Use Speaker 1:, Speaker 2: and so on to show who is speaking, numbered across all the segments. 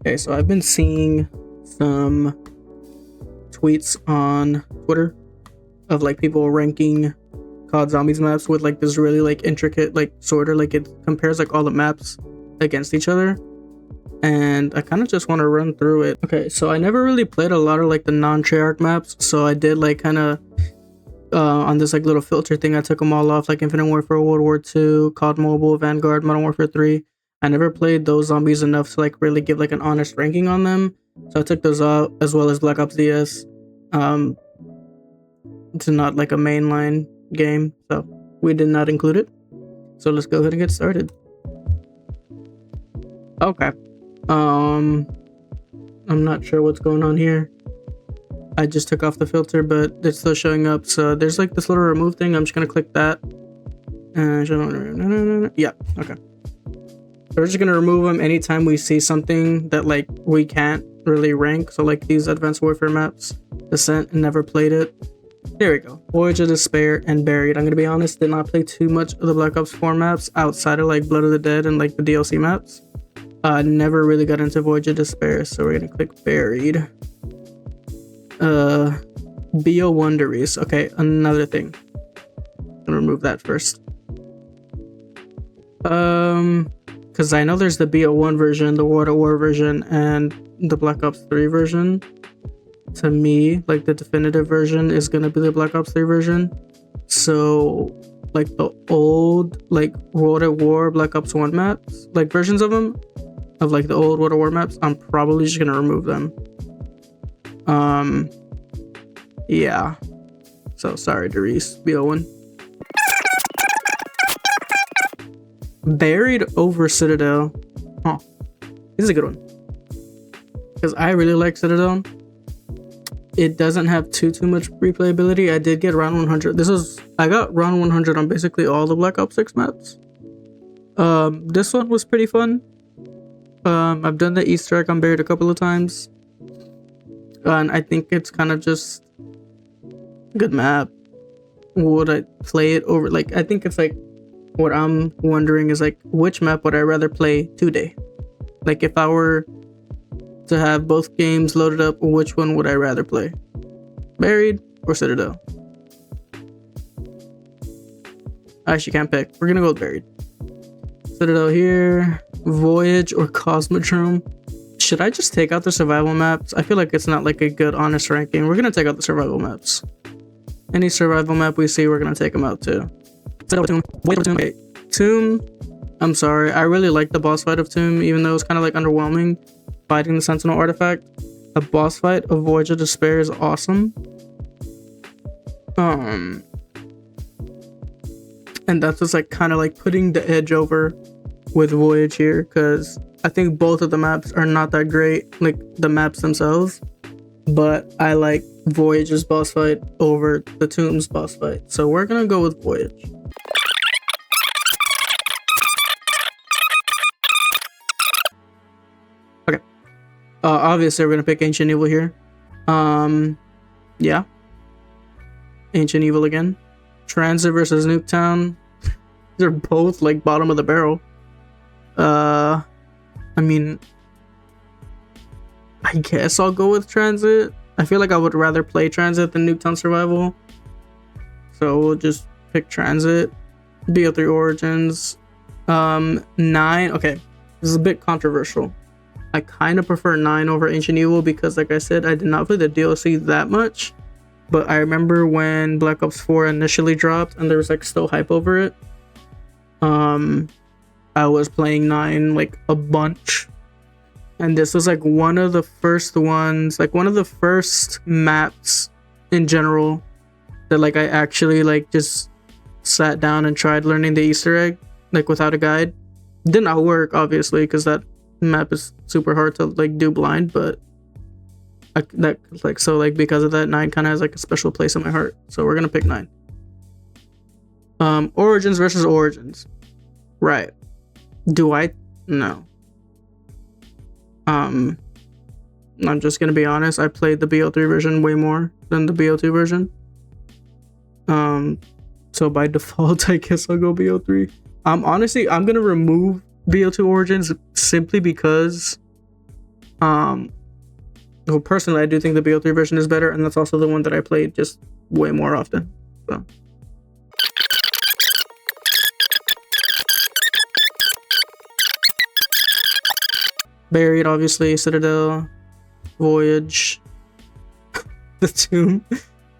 Speaker 1: Okay, so I've been seeing some tweets on Twitter of like people ranking COD Zombies maps with like this really like intricate like sorter, like it compares like all the maps against each other, and I kind of just want to run through it. Okay, so I never really played a lot of like the non-Treyarch maps, so I did like kind of on this like little filter thing, I took them all off, like Infinite Warfare, World War II, COD Mobile, Vanguard, Modern Warfare 3. I never played those zombies enough to like really give like an honest ranking on them, so I took those out, as well as Black Ops DS. It's not like a mainline game, so we did not include it. So let's go ahead and get started. Okay. I'm not sure what's going on here. I just took off the filter, but it's still showing up. So there's like this little remove thing. I'm just gonna click that. Yeah, okay. So we're just gonna remove them anytime we see something that like we can't really rank. So like these Advanced Warfare maps, Descent, and never played it. There we go. Voyage of Despair and Buried. I'm gonna be honest, did not play too much of the Black Ops 4 maps outside of like Blood of the Dead and like the DLC maps. Never really got into Voyage of Despair, so we're gonna click Buried. Bio Wonderies. Okay, another thing. I'm gonna remove that first. Because I know there's the BO1 version, the World at War version, and the Black Ops 3 version. To me, like the definitive version is gonna be the Black Ops 3 version. So, like the old, like World at War, Black Ops 1 maps, like versions of them, of like the old World at War maps, I'm probably just gonna remove them. Yeah. So sorry, Darius, BO1. Buried over Citadel. Huh. This is a good one. Because I really like Citadel. It doesn't have too much replayability. I did get round 100. I got round 100 on basically all the Black Ops 6 maps. This one was pretty fun. I've done the Easter egg on Buried a couple of times. And I think it's kind of just a good map. Would I play it over? Like, I think it's like, what I'm wondering is like, which map would I rather play today? Like, if I were to have both games loaded up, which one would I rather play? Buried or Citadel? I actually can't pick. We're gonna go with Buried. Citadel here. Voyage or Cosmodrome? Should I just take out the survival maps? I feel like it's not like a good honest ranking. We're gonna take out the survival maps. Any survival map we see, we're gonna take them out too. Tomb. Okay. Tomb. I'm sorry. I really like the boss fight of Tomb, even though it's kind of like underwhelming. Fighting the Sentinel artifact. The boss fight of Voyage of Despair is awesome. And that's just like kind of like putting the edge over with Voyage here, because I think both of the maps are not that great, like the maps themselves, but I like Voyage's boss fight over the Tomb's boss fight, so we're gonna go with Voyage. Okay, obviously we're gonna pick Ancient Evil here. Yeah, Ancient Evil again. Transit versus Nuketown. They're both like bottom of the barrel. I mean, I guess I'll go with Transit. I feel like I would rather play Transit than Nuketown Survival, so we'll just pick Transit. BO3 Origins. 9. Okay, this is a bit controversial. I kind of prefer 9 over Ancient Evil because, like I said, I did not play the DLC that much, but I remember when Black Ops 4 initially dropped and there was like still hype over it. I was playing 9 like a bunch, and this was like one of the first ones, like one of the first maps in general that like I actually like just sat down and tried learning the Easter egg like without a guide. Did not work, obviously, because that map is super hard to like do blind, but because of that, 9 kind of has like a special place in my heart, so we're gonna pick 9. Origins versus Origins. Right. Do I? No. I'm just gonna be honest, I played the BO3 version way more than the BO2 version. So by default, I guess I'll go BO3. Honestly, I'm gonna remove BO2 Origins simply because Well, personally, I do think the BO3 version is better, and that's also the one that I played just way more often. So. Buried, obviously, Citadel, Voyage, the Tomb,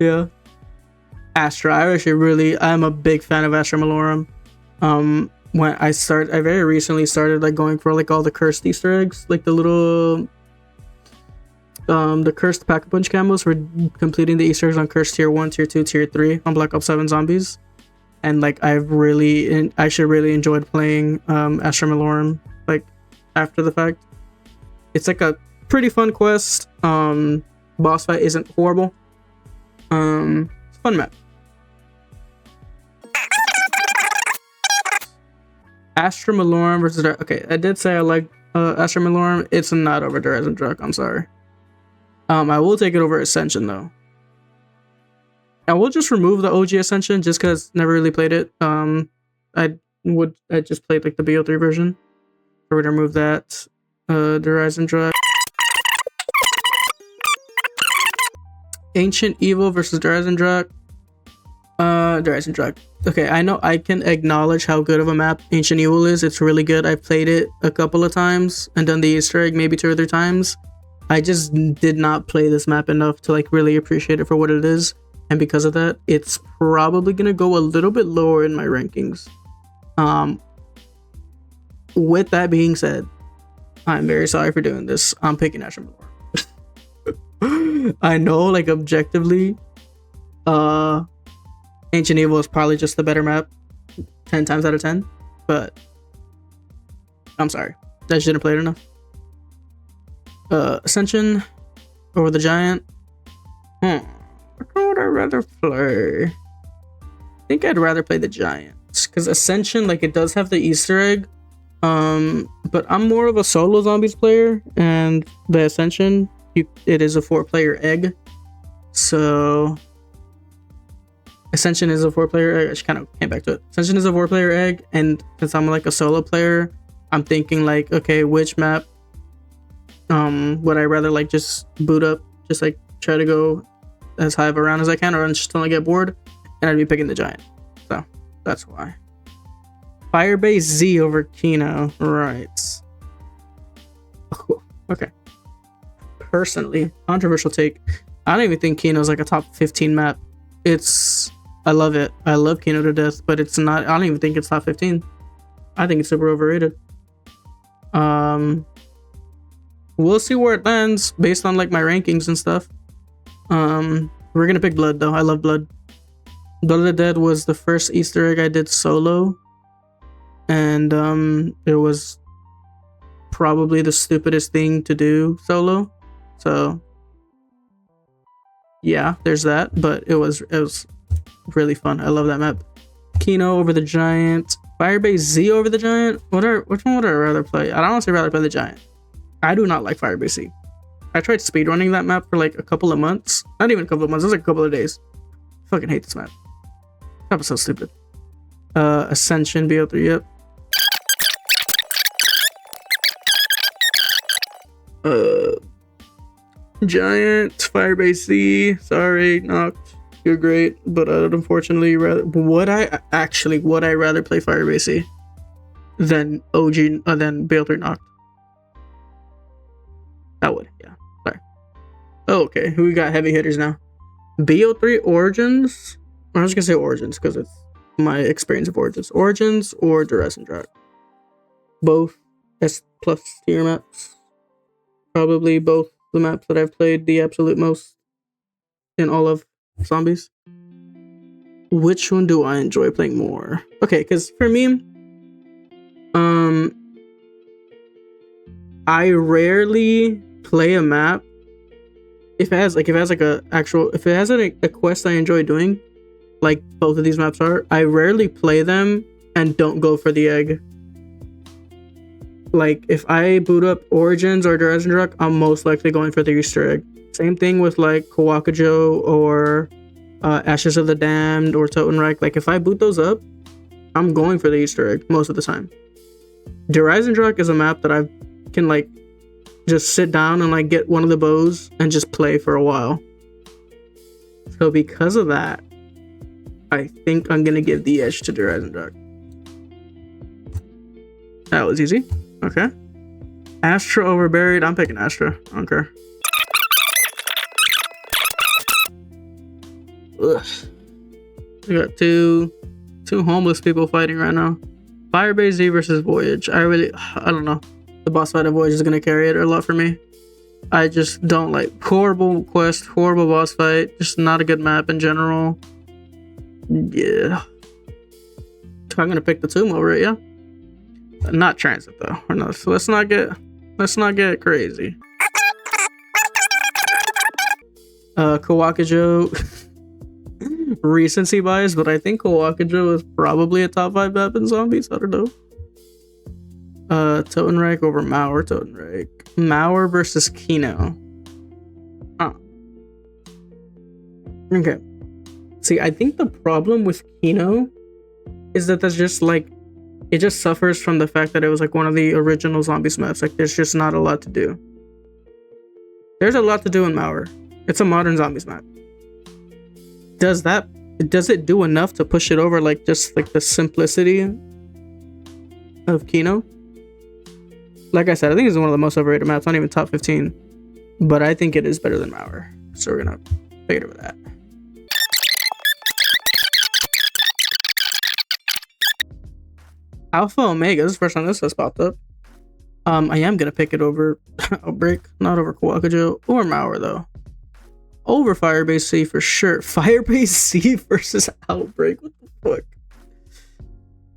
Speaker 1: yeah. Astra, I'm a big fan of Astra Malorum. When I very recently started like going for like all the cursed Easter eggs, like the little, the cursed Pack-a-Punch camos for completing the Easter eggs on cursed tier 1, tier 2, tier 3 on Black Ops 7 Zombies. And like I've actually really enjoyed playing Astra Malorum like after the fact. It's like a pretty fun quest. Boss fight isn't horrible. It's a fun map. Astra Malorum versus okay, I did say I like Astra Malorum. It's not over Horizon Drug. I'm sorry. I will take it over Ascension though. I will just remove the OG Ascension just because never really played it. I just played like the BO3 version. So we're gonna remove that. Horizon Drug. Ancient Evil versus Horizon Drug. Horizon Drug. Okay, I know I can acknowledge how good of a map Ancient Evil is. It's really good. I've played it a couple of times and done the Easter egg maybe 2 or 3 times. I just did not play this map enough to like really appreciate it for what it is. And because of that, it's probably gonna go a little bit lower in my rankings. With that being said, I'm very sorry for doing this. I'm picking Astra Malorum. I know, like objectively, Ancient Evil is probably just the better map, 10 times out of 10. But I'm sorry, I just didn't play it enough. Ascension over the Giant. What would I rather play? I think I'd rather play the Giants because Ascension, like, it does have the Easter egg. But I'm more of a solo zombies player, and the Ascension, it is a 4-player egg. So Ascension is a 4-player egg. I just kind of came back to it. Ascension is a 4-player egg, and since I'm like a solo player, I'm thinking like, okay, which map would I rather like just boot up, just like try to go as high of a round as I can, or just until I get bored, and I'd be picking the Giant. So that's why. Firebase Z over Kino, right? Cool. Okay. Personally, controversial take. I don't even think Kino's like a top 15 map. I love it. I love Kino to death, but it's not. I don't even think it's top 15. I think it's super overrated. We'll see where it lands based on like my rankings and stuff. We're gonna pick Blood though. I love Blood. Blood of the Dead was the first Easter egg I did solo. And it was probably the stupidest thing to do solo. So yeah, there's that, but it was really fun. I love that map. Kino over the Giant. Firebase Z over the Giant. Which one would I rather play? I'd honestly rather play the Giant. I do not like Firebase Z. I tried speedrunning that map for like a couple of months. Not even a couple of months, it was like a couple of days. I fucking hate this map. That was so stupid. Ascension BO3, yep. Giant, Firebase Z, sorry, Noct, you're great, but unfortunately, would I rather play Firebase Z than OG, than BO3 Noct? I would, yeah, sorry. Oh, okay, who we got heavy hitters now? BO3 Origins, I'm just gonna say Origins, because it's my experience of Origins. Origins or Duress and Drag. Both S+ tier maps. Probably both the maps that I've played the absolute most in all of Zombies. Which one do I enjoy playing more? Okay, because for me, I rarely play a map if it has a quest I enjoy doing, like both of these maps are. I rarely play them and don't go for the egg. Like, if I boot up Origins or Duress and Drug, I'm most likely going for the Easter egg. Same thing with, like, Kawakajo or Ashes of the Damned or Totenreich. Like, if I boot those up, I'm going for the Easter egg most of the time. Duress and Drug is a map that I can, like, just sit down and like get one of the bows and just play for a while. So because of that, I think I'm gonna give the edge to Dryzen. That was easy. Okay. Astra over Buried. I'm picking Astra. I don't care. Ugh. We got two homeless people fighting right now. Firebase Z versus Voyage. I don't know. The boss fight of Voyage is gonna carry it a lot for me. I just don't like horrible quest, horrible boss fight, just not a good map in general. Yeah. I'm gonna pick the Tomb over it, yeah. Not Transit though. Or no, so let's not get crazy. Kawakujo. Recency bias, but I think Kawakujo is probably a top 5 map in zombies. I don't know. Totenreich over Mauer. Totenreich. Mauer versus Kino. Huh. Okay. See, I think the problem with Kino is that that's just like, it just suffers from the fact that it was like one of the original zombies maps. Like, there's just not a lot to do. There's a lot to do in Mauer. It's a modern zombies map. Does it do enough to push it over like just like the simplicity of Kino? Like I said, I think it's one of the most overrated maps, not even top 15. But I think it is better than Mauer. So we're gonna pick it over that. Alpha Omega, this is the first time this has popped up. I am gonna pick it over Outbreak, not over Kawakujo or Mauer though. Over Firebase C for sure. Firebase C versus Outbreak. What the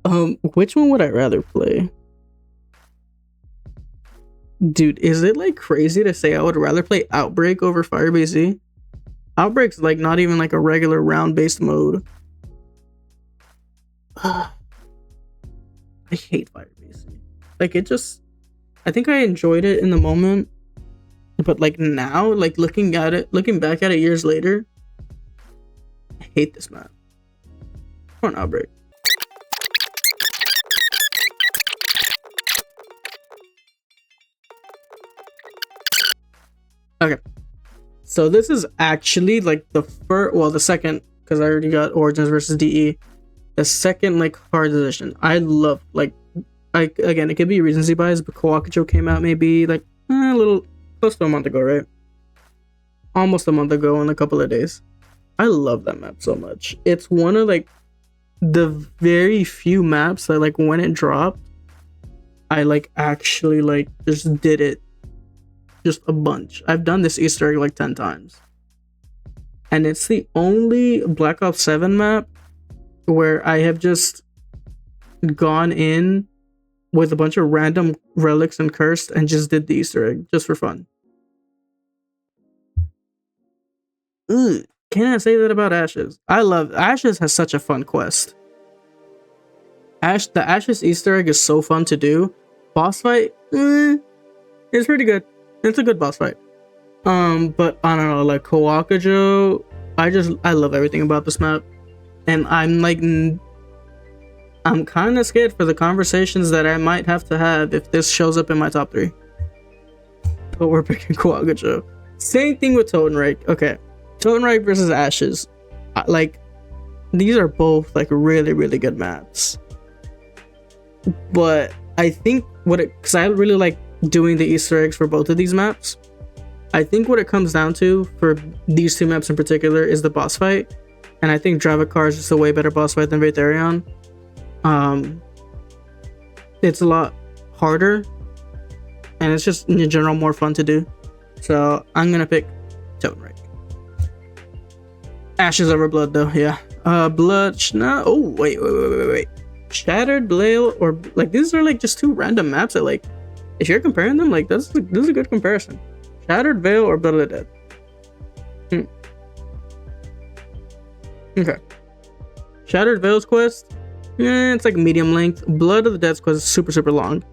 Speaker 1: fuck? Which one would I rather play? Dude, is it like crazy to say I would rather play Outbreak over Firebase Z? Outbreak's like not even like a regular round-based mode. I hate Firebase C. Like it just, I think I enjoyed it in the moment. But like now, like looking back at it years later, I hate this map. Or an Outbreak. Okay. So this is actually like the second, because I already got Origins versus DE. The second like hard edition. I love again, it could be recency bias, but Kawakujo came out maybe like a little close to a month ago, right? Almost a month ago in a couple of days. I love that map so much. It's one of like the very few maps that like when it dropped, I like actually like just did it just a bunch. I've done this Easter egg like 10 times. And it's the only Black Ops 7 map where I have just gone in with a bunch of random relics and cursed and just did the Easter egg just for fun. Can I say that about Ashes? I love Ashes. Has such a fun quest. The Ashes Easter egg is so fun to do. Boss fight, it's pretty good. It's a good boss fight. But I don't know, like Kawakujo, I love everything about this map, and I'm kind of scared for the conversations that I might have to have if this shows up in my top 3. But we're picking Kawakujo. Same thing with Totenreich. Okay, Totenreich versus Ashes. Like, these are both like really, really good maps. But I think because I really like doing the Easter eggs for both of these maps. I think what it comes down to for these two maps in particular is the boss fight. And I think Dravakar is just a way better boss fight than Vaetherion. It's a lot harder, and it's just in general more fun to do. So I'm gonna pick Totenreich. Ashes over Blood though, yeah. Blood. No. Oh wait. Shattered Blade or like these are like just two random maps that like, if you're comparing them, like this is a good comparison. Shattered Veil or Blood of the Dead. Okay. Shattered Veil's quest, it's like medium length. Blood of the Dead's quest is super, super long.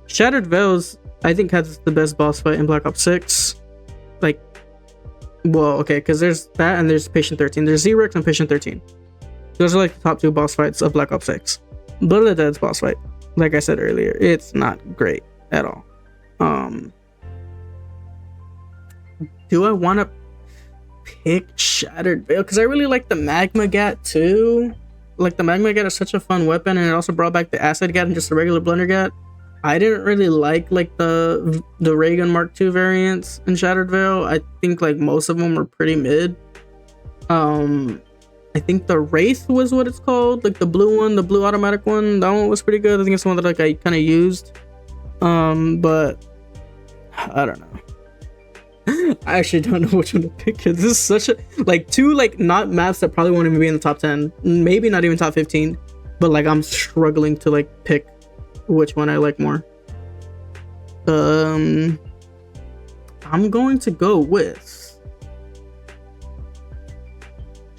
Speaker 1: Shattered Veil's, I think, has the best boss fight in Black Ops 6. Like, well, okay, because there's that and there's Patient 13. There's Xerox and Patient 13. Those are like the top 2 boss fights of Black Ops 6. Blood of the Dead's boss fight, like I said earlier, it's not great at all. do I want to pick Shattered Veil? Because I really like the Magma Gat too. Like, the Magma Gat is such a fun weapon, and it also brought back the Acid Gat and just the regular Blunder Gat. I didn't really like the Ray Gun Mark II variants in Shattered Veil. I think like most of them were pretty mid. I think the Wraith was what it's called, like the blue one, the blue automatic one. That one was pretty good. I think it's the one that like I kind of used. But I don't know. I actually don't know which one to pick. This is such a like two like not maps that probably won't even be in the top 10, maybe not even top 15. But like I'm struggling to like pick which one I like more. I'm going to go with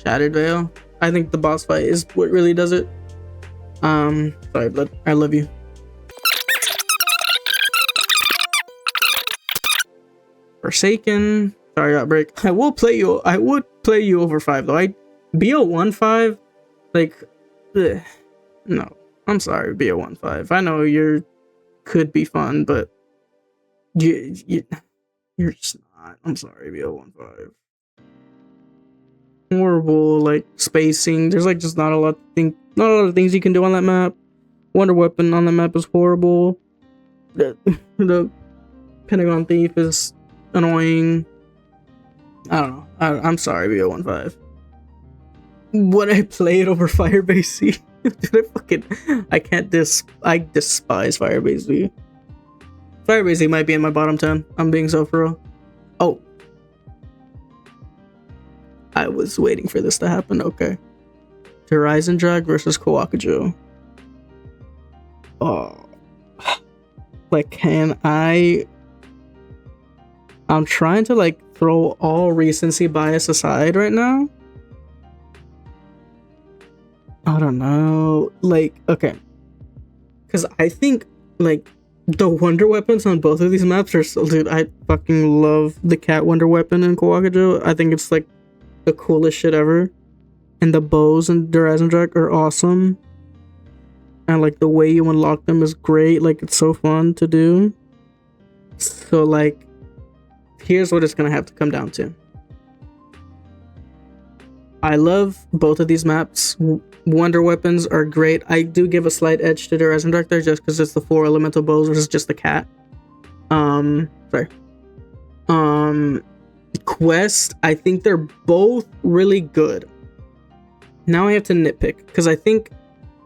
Speaker 1: Shattered Veil. I think the boss fight is what really does it. Sorry, but I love you. Forsaken. Sorry, Outbreak. I would play you over 5 though. BO15, like, ugh, no. I'm sorry, BO15. I know you could be fun, but you're just not. I'm sorry, BO15. Horrible, like, spacing. There's like just not a lot of things you can do on that map. Wonder Weapon on the map is horrible. The Pentagon Thief is annoying. I don't know. I'm sorry, BO15. Would I play it over Firebase C? Dude, I despise Firebase V. Firebase Z might be in my bottom 10. I'm being so for real. Oh. I was waiting for this to happen. Okay. Horizon Drag versus Kawakujo. Oh. Like, I'm trying to like throw all recency bias aside right now. I don't know. Like, okay. Because I think like the Wonder Weapons on both of these maps are so, dude, I fucking love the Cat Wonder Weapon in Kawakujo. I think it's like the coolest shit ever. And the bows in Horizon Drag are awesome. And like the way you unlock them is great. Like, it's so fun to do. So like, here's what it's gonna have to come down to. I love both of these maps. Wonder Weapons are great. I do give a slight edge to the Horizon Drag there just because it's the 4 elemental bows versus just the cat. Sorry. Quest, I think they're both really good. Now I have to nitpick because I think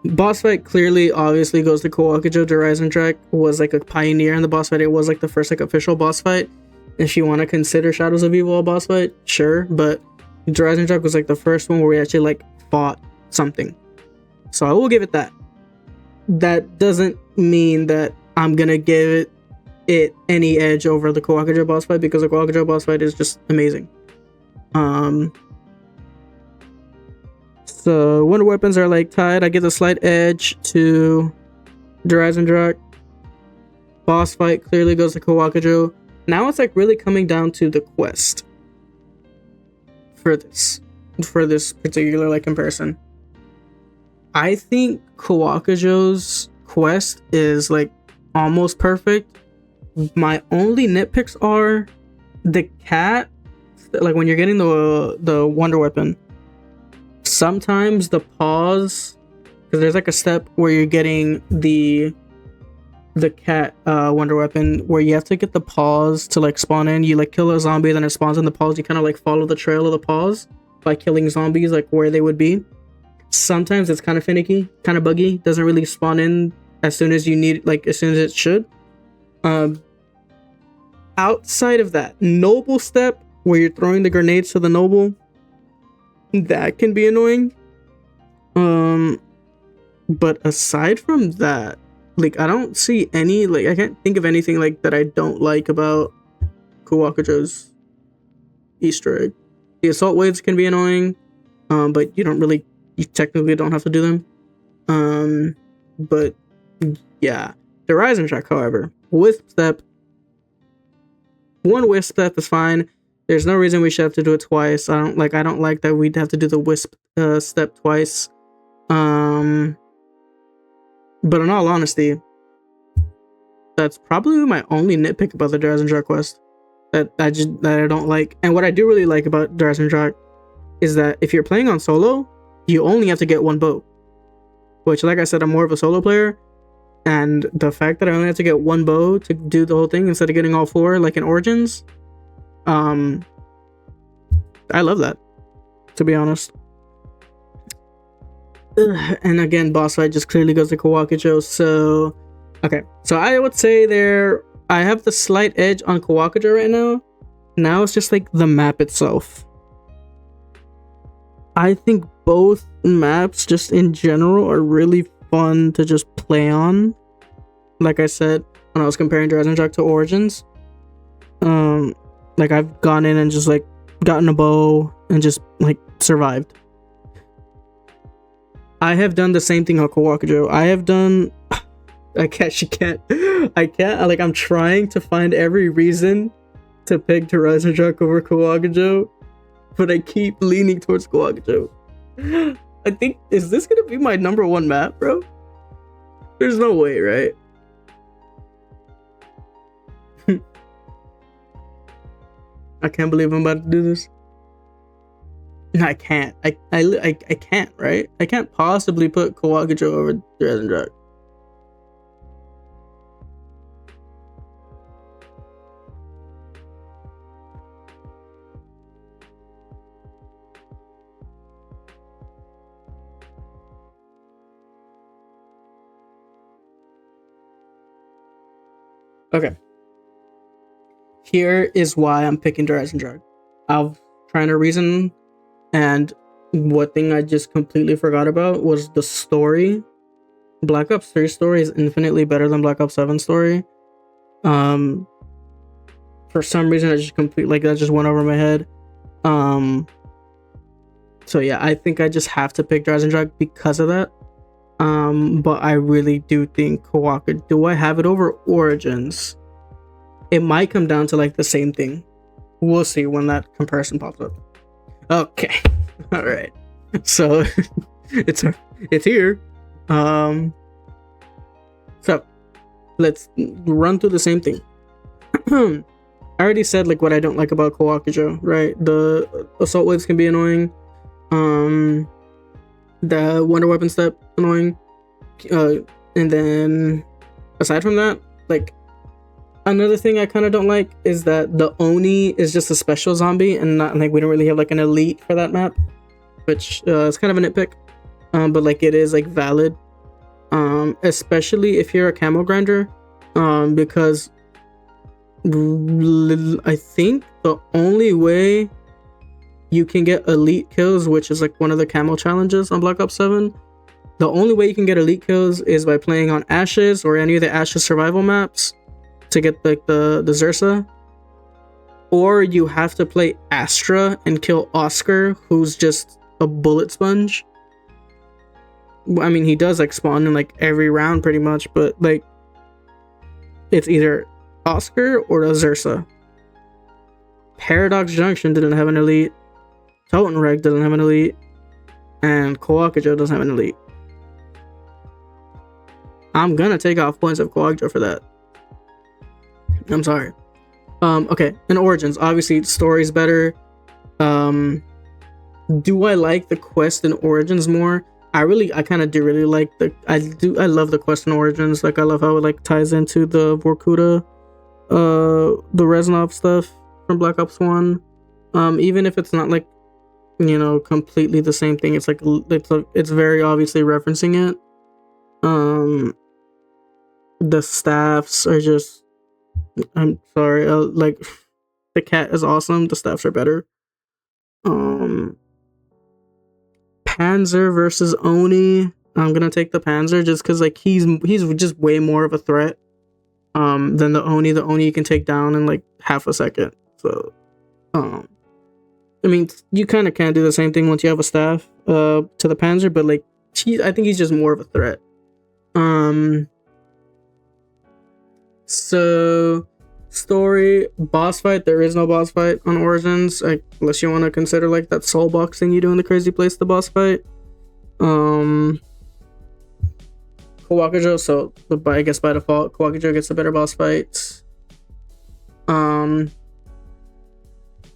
Speaker 1: boss fight clearly obviously goes to Kawakujo. The Horizon Drag was like a pioneer in the boss fight. It was like the first like official boss fight. If you want to consider Shadows of Evil a boss fight, sure, but Horizon Drag was like the first one where we actually like fought something. So I will give it that. That doesn't mean that I'm gonna give it any edge over the Kawakujo boss fight because the Kawakujo boss fight is just amazing. So Wonder Weapons are like tied. I give a slight edge to Horizon Drag. Boss fight clearly goes to Kawakujo. Now it's like really coming down to the quest for this particular like comparison. I think Kawakujo's quest is like almost perfect. My only nitpicks are the cat, like when you're getting the Wonder Weapon, sometimes the pause, because there's like a step where you're getting the cat Wonder Weapon where you have to get the pause to like spawn in. You like kill a zombie, then it spawns in the pause. You kind of like follow the trail of the pause by killing zombies like where they would be. Sometimes it's kind of finicky, kind of buggy, doesn't really spawn in as soon as you need, like as soon as it should. Outside of that, noble step where you're throwing the grenades to the noble, that can be annoying. But aside from that, like I don't see any, like I can't think of anything like that I don't like about Kawakujo's Easter egg. The assault waves can be annoying, but you technically don't have to do them. But yeah, the Horizon Track, however, Wisp Step, one Wisp Step is fine. There's no reason we should have to do it twice. I don't like that we'd have to do the Wisp step twice. But in all honesty, that's probably my only nitpick about the Horizon Track quest. that I don't like. And what I do really like about Dragon is that if you're playing on solo, you only have to get one bow. Which, like I said, I'm more of a solo player, and the fact that I only have to get one bow to do the whole thing instead of getting all four like in Origins, I love that, to be honest. Ugh. And again, boss fight just clearly goes to Kawakujo. So, okay, so I would say I have the slight edge on Kawakujo right now. Now it's just like the map itself. I think both maps, just in general, are really fun to just play on. Like I said, when I was comparing Dragon to Origins, like I've gone in and just like gotten a bow and just like survived. I have done the same thing on Kawakujo. Like, I'm trying to find every reason to pick Horizon Track over Kawakujo, but I keep leaning towards Kawakujo. I think, is this gonna be my number one map, bro? There's no way, right? I can't believe I'm about to do this. No, I can't. I can't, right? I can't possibly put Kawakujo over Horizon Track. Okay. Here is why I'm picking Horizon Track. I'm trying to reason, and one thing I just completely forgot about was the story. Black Ops 3 story is infinitely better than Black Ops 7 story. For some reason, I just that just went over my head. So yeah, I think I just have to pick Horizon Track because of that. But I really do think Kawakujo. Do I have it over Origins? It might come down to like the same thing. We'll see when that comparison pops up. Okay, all right. So it's here. So let's run through the same thing. I already said like what I don't like about Kawakujo, right? The assault waves can be annoying. The wonder weapon step annoying. And then aside from that, like another thing I kind of don't like is that the Oni is just a special zombie and not like we don't really have like an elite for that map, which is kind of a nitpick. But like it is like valid, especially if you're a camo grinder, because I think the only way you can get elite kills, which is like one of the camo challenges on Black Ops 7, the only way you can get elite kills is by playing on Ashes or any of the Ashes survival maps to get like the Zersa, or you have to play Astra and kill Oscar, who's just a bullet sponge. I mean, he does like spawn in like every round pretty much, but like it's either Oscar or a Zersa. Paradox Junction didn't have an elite, Totenreg doesn't have an elite, and Kawakujo doesn't have an elite. I'm gonna take off points of Kawakujo for that. I'm sorry. Okay, in Origins, obviously story's better. Do I like the quest in Origins more? I kind of do really like I love the quest in Origins. Like I love how it like ties into the Vorkuta, the Reznov stuff from Black Ops 1. Even if it's not like, you know, completely the same thing, it's like it's very obviously referencing it. The staffs are just, I'm sorry, like the cat is awesome, the staffs are better. Panzer versus Oni, I'm gonna take the Panzer just because like he's just way more of a threat than the Oni. The Oni you can take down in like half a second. So I mean, you kind of can do the same thing once you have a staff to the Panzer, but like I think he's just more of a threat. So story, boss fight, there is no boss fight on Origins, like, unless you want to consider like that soul box thing you do in the crazy place, the boss fight. Kawakujo, so I guess by default Kawakujo gets a better boss fight.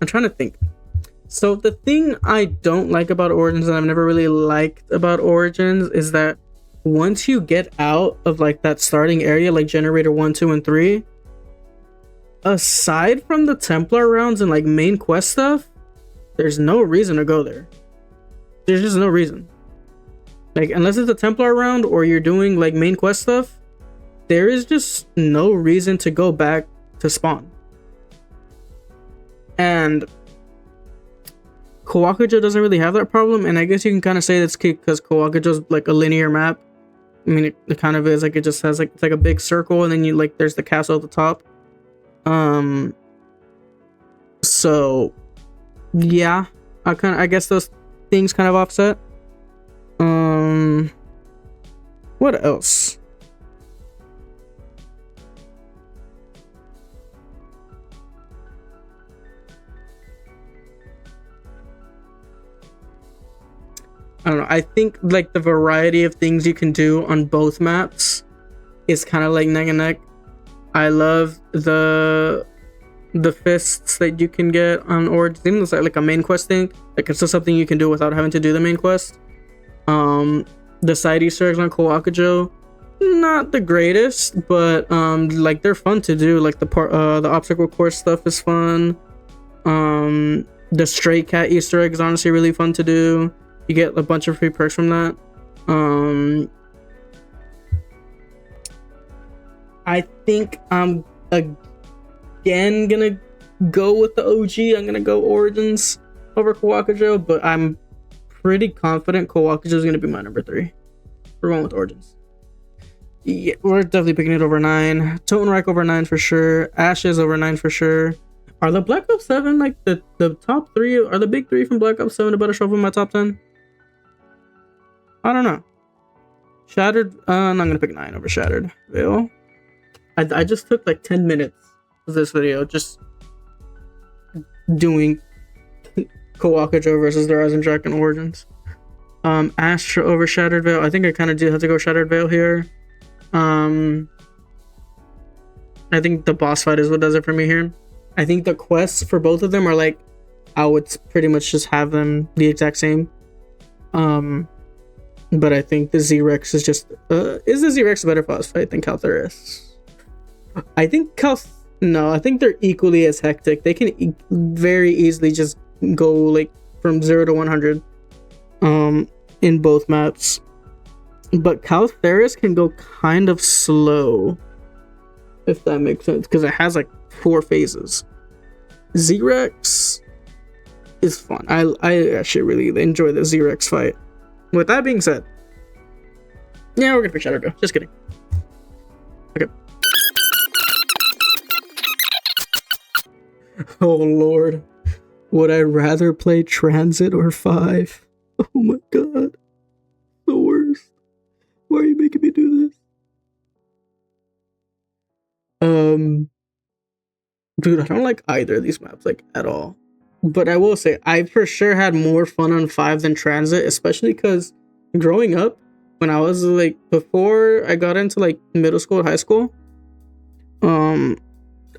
Speaker 1: I'm trying to think. So the thing I don't like about Origins, and I've never really liked about Origins, is that once you get out of like that starting area, like Generator 1, 2, and 3, aside from the Templar rounds and like main quest stuff, there's no reason to go there. There's just no reason. Like, unless it's a Templar round or you're doing like main quest stuff, there is just no reason to go back to spawn. And Kawakujo doesn't really have that problem, and I guess you can kind of say that's because Kawakujo's like a linear map. I mean, it kind of is. Like, it just has like, it's like a big circle, and then you like there's the castle at the top. So yeah, I guess those things kind of offset. What else? I don't know. I think like the variety of things you can do on both maps is kind of like neck and neck. I love the fists that you can get on Origins. Even though it's like a main quest thing, like it's just something you can do without having to do the main quest. The side Easter eggs on Kawakujo, not the greatest, but like they're fun to do. Like the obstacle course stuff is fun. The stray cat Easter egg is honestly really fun to do. You get a bunch of free perks from that. I think I'm again gonna go with the OG. I'm gonna go Origins over Kawakujo, but I'm pretty confident Kawakujo is gonna be my number 3. We're going with Origins. Yeah, we're definitely picking it over 9. Totenreich over 9 for sure. Ashes over 9 for sure. Are the Black Ops 7 like the top 3? Are the big 3 from Black Ops 7 about to show up in my top 10? I don't know. Shattered. I'm gonna pick 9 over Shattered Veil. I just took like 10 minutes of this video just doing Kawakujo versus the Rising Dragon Origins. Astra over Shattered Veil. I think I kind of do have to go Shattered Veil here. I think the boss fight is what does it for me here. I think the quests for both of them are like, I would pretty much just have them the exact same. But I think the Z-Rex is just is the Z-Rex a better boss fight than Caltheris? I think I think they're equally as hectic. They can very easily just go like from 0 to 100 in both maps. But Caltheris can go kind of slow, if that makes sense, because it has like 4 phases. Z-Rex is fun. I actually really enjoy the Z-Rex fight. With that being said, yeah, we're gonna pick Shadow Go. Just kidding. Okay. Oh lord, would I rather play Transit or 5? Oh my god, the worst. Why are you making me do this? Dude, I don't like either of these maps like at all. But I will say, I for sure had more fun on 5 than Transit, especially because growing up, when I was like, before I got into like middle school and high school,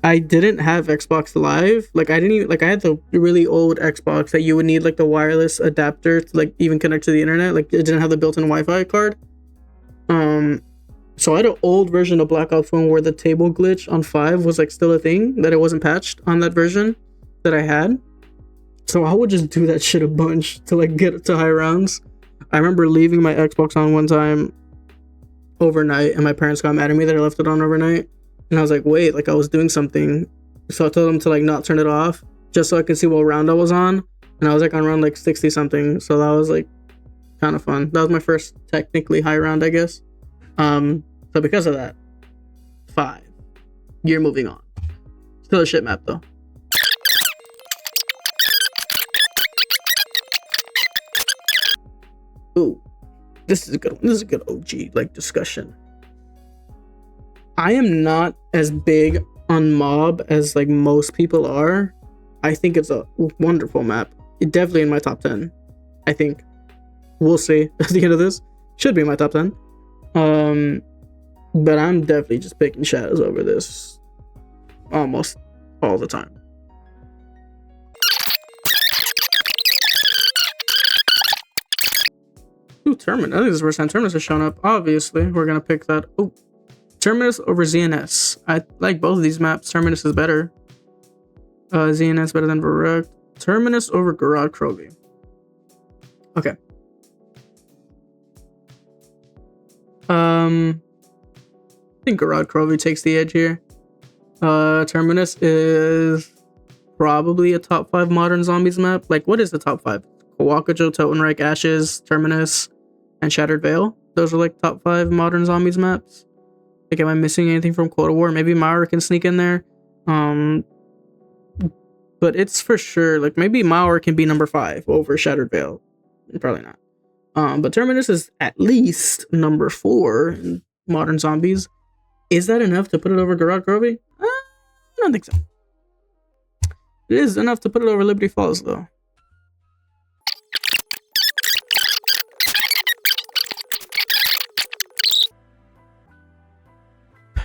Speaker 1: I didn't have Xbox Live. Like, I didn't even, like, I had the really old Xbox that you would need like the wireless adapter to like even connect to the internet. Like, it didn't have the built-in Wi-Fi card. So I had an old version of Black Ops 1 where the table glitch on 5 was like still a thing, that it wasn't patched on that version that I had. So I would just do that shit a bunch to like get to high rounds. I remember leaving my Xbox on one time overnight, and my parents got mad at me that I left it on overnight. And I was like, wait, like I was doing something. So I told them to like not turn it off just so I could see what round I was on. And I was like on round like 60 something. So that was like kind of fun. That was my first technically high round, I guess. So because of that, 5. You're moving on. Still a shit map though. Ooh, this is a good one. This is a good OG like discussion. I am not as big on Mob as like most people are. I think it's a wonderful map. It definitely in my top 10. I think. We'll see at the end of this. Should be in my top 10. But I'm definitely just picking Shadows over this almost all the time. Terminus. I think this is the first time Terminus has shown up. Obviously, we're gonna pick that. Oh, Terminus over ZNS. I like both of these maps. Terminus is better. ZNS better than Varrock. Terminus over Garage Crovy. Okay. I think Garage Crovy takes the edge here. Terminus is probably a top 5 modern zombies map. Like, what is the top 5? Kawakajo, Totenreich, Ashes, Terminus, and Shattered Veil. Those are like top 5 modern zombies maps. Like, am I missing anything from Cold War? Maybe Mauer can sneak in there. But it's for sure, like, maybe Mauer can be number 5 over Shattered Veil. Probably not. But Terminus is at least number 4 in modern zombies. Is that enough to put it over Garage Crovy? I don't think so. It is enough to put it over Liberty Falls, though.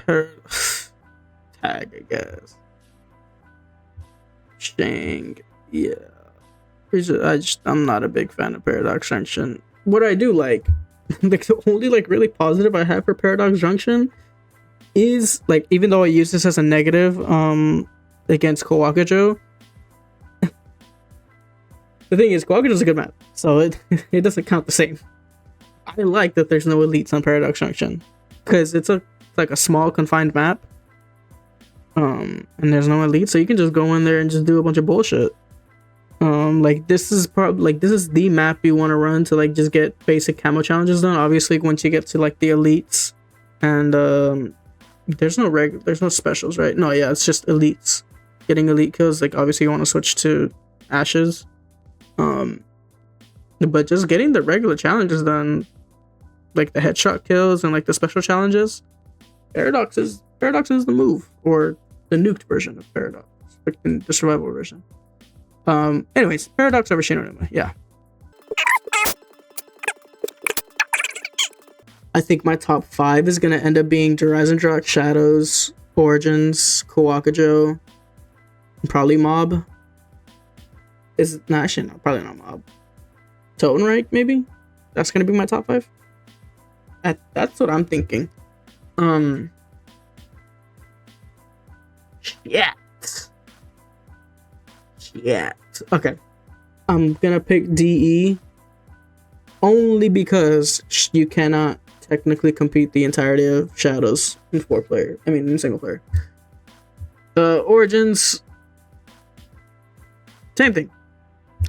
Speaker 1: Tag, I guess. Shang, yeah. I'm not a big fan of Paradox Junction. What I do like the only like really positive I have for Paradox Junction is like, even though I use this as a negative against Kawakajo, the thing is Kawakajo is a good map, so it doesn't count the same. I like that there's no elites on Paradox Junction because it's like a small confined map, and there's no elite, so you can just go in there and just do a bunch of bullshit. Like this is the map you want to run to like just get basic camo challenges done. Obviously, once you get to like the elites, and there's no specials, right? No, yeah, it's just elites. Getting elite kills, like obviously you want to switch to Ashes. But just getting the regular challenges done, like the headshot kills and like the special challenges, Paradox is the move, or the nuked version of Paradox, like the survival version. Anyways, Paradox over Shinonuma, yeah. I think my top 5 is gonna end up being Drak, Shadows, Origins, Kawakajo, probably Mob. Actually no, probably not Mob. Totenreich, maybe? That's gonna be my top 5? That's what I'm thinking. Yeah. Okay. I'm gonna pick DE only because you cannot technically compete the entirety of Shadows in single player. Origins, same thing.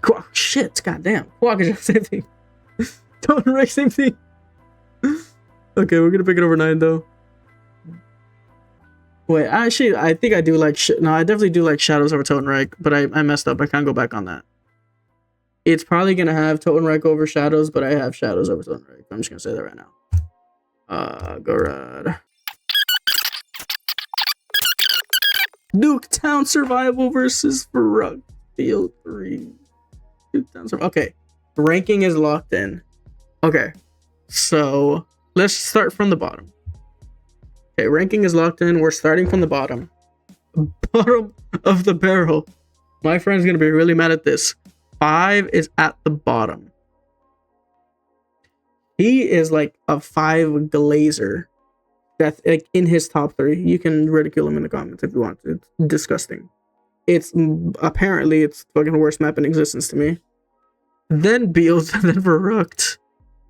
Speaker 1: Goddamn. Kawakajo, same thing. Totenreich, same thing. Okay, we're gonna pick it over 9 though. Wait, actually, I think I do like I definitely do like Shadows over Totenreich, but I messed up. I can't go back on that. It's probably gonna have Totenreich over Shadows, but I have Shadows over Totenreich. I'm just gonna say that right now. Go rad. Nuketown Survival versus Varrock Field 3. Nuketown Survival. Okay, ranking is locked in. Okay, so let's start from the bottom. Okay, ranking is locked in. We're starting from the bottom. Bottom of the barrel. My friend's gonna be really mad at this. 5 is at the bottom. He is like a 5 glazer. That's like in his top 3. You can ridicule him in the comments if you want to. It's disgusting. It's fucking worst map in existence to me. Then Beals, then Varrock,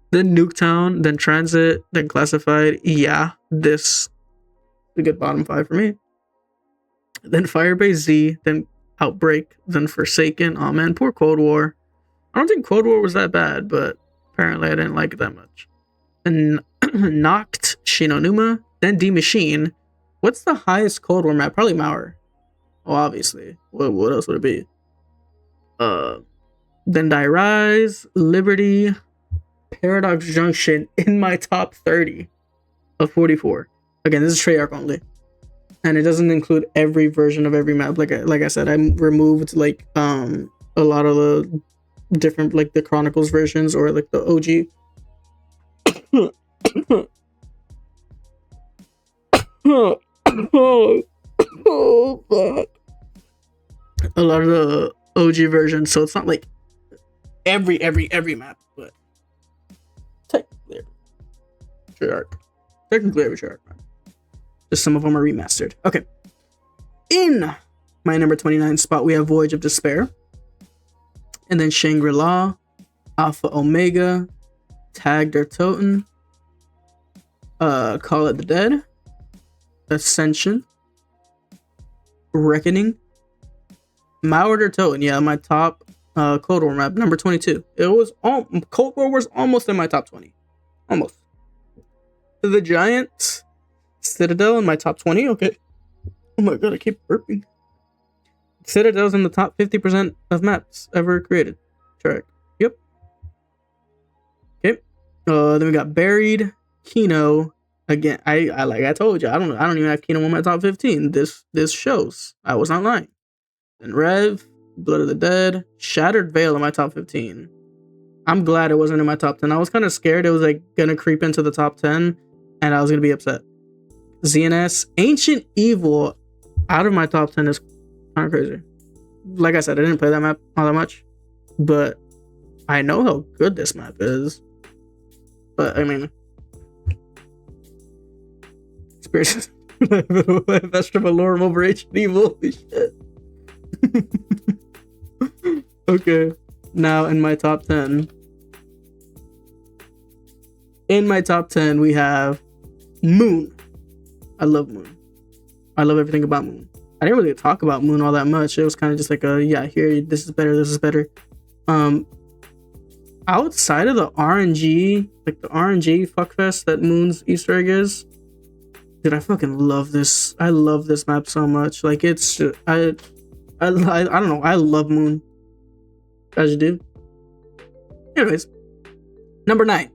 Speaker 1: then Nuketown, then Transit, then Classified. Yeah, this a good bottom 5 for me. Then Firebase Z, then Outbreak, then Forsaken. Oh man, poor Cold War. I don't think Cold War was that bad, but apparently I didn't like it that much. And Knocked, Shinonuma, then D Machine. What's the highest Cold War map? Probably Mauer. Oh, obviously. What else would it be? Then Die Rise, Liberty, Paradox Junction in my top 30 of 44. Again, this is Treyarch only, and it doesn't include every version of every map. Like I said, I removed like a lot of the different, like the Chronicles versions or like the OG. Oh fuck! A lot of the OG versions, so it's not like every map, but Treyarch. Technically every Treyarch map. Just some of them are remastered. Okay. In my number 29 spot, we have Voyage of Despair. And then Shangri-La, Alpha Omega, Tag der Toten, Call It the Dead, Ascension, Reckoning, Mauer der Toten. Yeah, my top Cold War map, number 22. It was Cold War was almost in my top 20. Almost. The Giants, Citadel in my top 20. Okay. Oh my god, I keep burping. Citadel's in the top 50% of maps ever created. Treyarch. Yep. Okay. Then we got Buried, Kino. Again, I like I told you, I don't even have Kino in my top 15. This shows. I was not lying. Then Rev, Blood of the Dead, Shattered Veil in my top 15. I'm glad it wasn't in my top 10. I was kind of scared it was like gonna creep into the top 10 and I was gonna be upset. ZNS, Ancient Evil out of my top 10 is kind of crazy. Like I said, I didn't play that map all that much, but I know how good this map is. But I mean, experience vegetable lore over Ancient Evil. Holy shit. Okay, now in my top 10. In my top 10, we have Moon. I love Moon. I love everything about Moon. I didn't really talk about Moon all that much. It was kind of just like yeah, here, this is better, this is better. Outside of the RNG, like the RNG fuckfest that Moon's Easter egg is, dude, I fucking love this. I love this map so much. Like it's, I don't know. I love Moon. As you do. Anyways, number 9,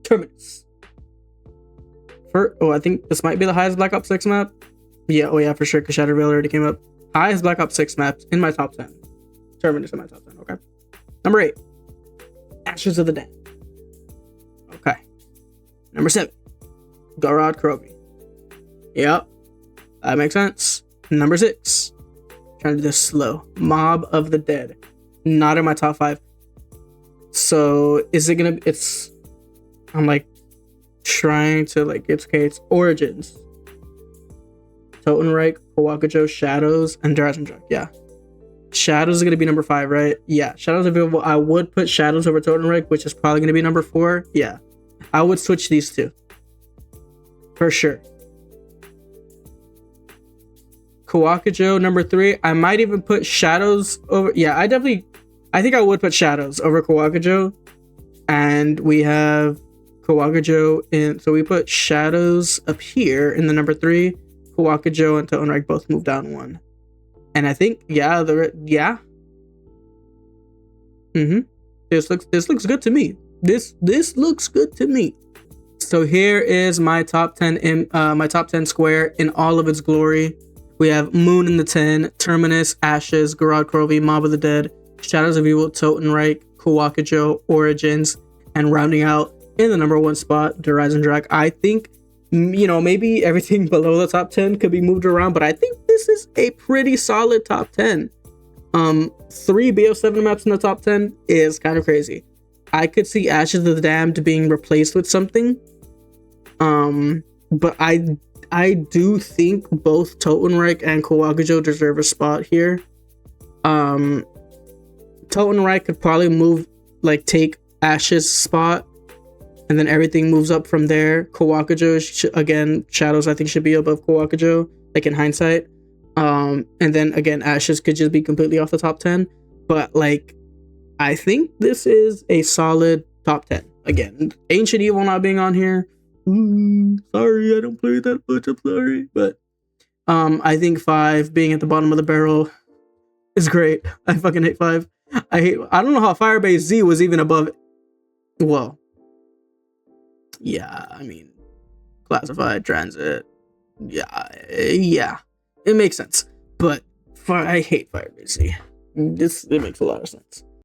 Speaker 1: Terminus. I think this might be the highest Black Ops 6 map. Yeah, oh yeah, for sure, because Shattered Veil already came up. Highest Black Ops 6 maps in my top 10. Terminus in my top 10, okay. Number 8, Ashes of the Dam. Okay. Number 7, Gorod Krovi. Yep, that makes sense. Number 6, trying to do this slow. Mob of the Dead. Not in my top 5. So is it gonna be, I'm like trying to like, it's Origins, Totenreich, Kawakujo, Shadows, and Drazendrach. Yeah, Shadows is gonna be number 5, right? Yeah, Shadows available. I would put Shadows over Totenreich, which is probably gonna be number 4. Yeah, I would switch these two for sure. Kawakujo number 3. I might even put Shadows over. Yeah, I think I would put Shadows over Kawakujo. And we have Kawakujo in, so we put Shadows up here in the number 3. Kawakujo and Totenreich both moved down 1. And I think, yeah, This looks good to me. This looks good to me. So here is my top 10 in my top 10 square in all of its glory. We have Moon in the 10, Terminus, Ashes, Gorod Krovi, Mob of the Dead, Shadows of Evil, Totenreich, Kawakujo, Origins, and rounding out in the number 1 spot, Drazendrach. I think, maybe everything below the top 10 could be moved around, but I think this is a pretty solid top 10. 3 BO7 maps in the top 10 is kind of crazy. I could see Ashes of the Damned being replaced with something. But I do think both Totenreich and Kawakujo deserve a spot here. Totenreich could probably take Ash's spot, and then everything moves up from there. Kawakujo, again, Shadows I think should be above Kawakujo, like in hindsight. And then again, Ashes could just be completely off the top 10. But like, I think this is a solid top 10. Again, Ancient Evil not being on here. Sorry, I don't play that much, I'm sorry. But I think 5 being at the bottom of the barrel is great. I fucking hate 5. I don't know how Firebase Z was even above it. Well, yeah, I mean, Classified, Transit, yeah, it makes sense. But I hate Firebase Z. It makes a lot of sense.